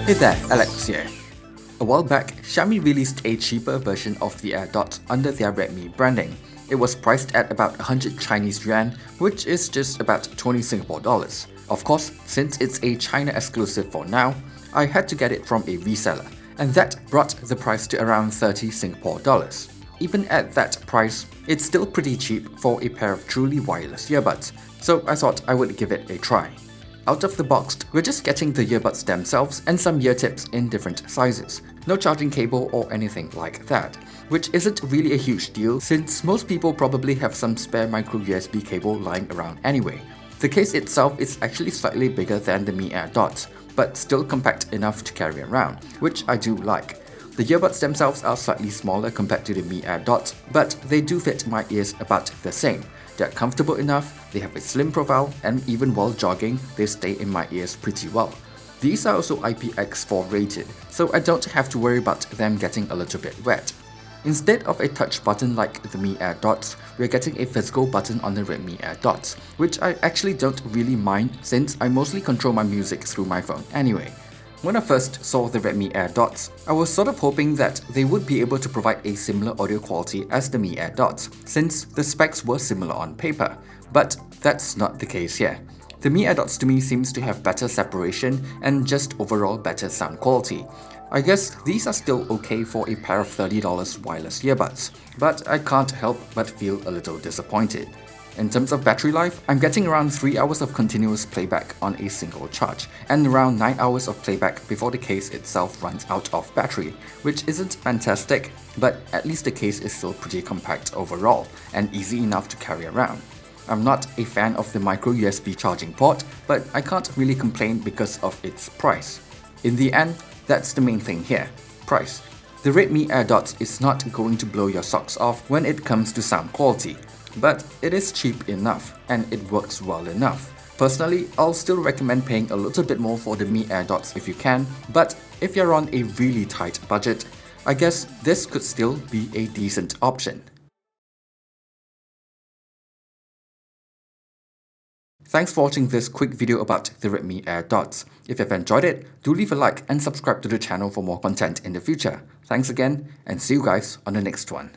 Hey there, Alex here. A while back, Xiaomi released a cheaper version of the AirDots under their Redmi branding. It was priced at about 100 Chinese yuan, which is just about 20 Singapore dollars. Of course, since it's a China exclusive for now, I had to get it from a reseller, and that brought the price to around 30 Singapore dollars. Even at that price, it's still pretty cheap for a pair of truly wireless earbuds, so I thought I would give it a try. Out of the box, we're just getting the earbuds themselves and some ear tips in different sizes. No charging cable or anything like that, which isn't really a huge deal since most people probably have some spare micro USB cable lying around anyway. The case itself is actually slightly bigger than the Mi AirDots, but still compact enough to carry around, which I do like. The earbuds themselves are slightly smaller compared to the Mi AirDots, but they do fit my ears about the same. They're comfortable enough, they have a slim profile, and even while jogging, they stay in my ears pretty well. These are also IPX4 rated, so I don't have to worry about them getting a little bit wet. Instead of a touch button like the Mi AirDots, we're getting a physical button on the Redmi AirDots, which I actually don't really mind since I mostly control my music through my phone anyway. When I first saw the Redmi AirDots, I was sort of hoping that they would be able to provide a similar audio quality as the Mi AirDots, since the specs were similar on paper, but that's not the case here. The Mi AirDots to me seems to have better separation and just overall better sound quality. I guess these are still okay for a pair of $30 wireless earbuds, but I can't help but feel a little disappointed. In terms of battery life, I'm getting around 3 hours of continuous playback on a single charge, and around 9 hours of playback before the case itself runs out of battery, which isn't fantastic, but at least the case is still pretty compact overall, and easy enough to carry around. I'm not a fan of the micro USB charging port, but I can't really complain because of its price. In the end, that's the main thing here, price. The Redmi AirDots is not going to blow your socks off when it comes to sound quality, but it is cheap enough and it works well enough. Personally, I'll still recommend paying a little bit more for the Mi AirDots if you can, but if you're on a really tight budget, I guess this could still be a decent option. Thanks for watching this quick video about the Redmi AirDots. If you've enjoyed it, do leave a like and subscribe to the channel for more content in the future. Thanks again, and see you guys on the next one.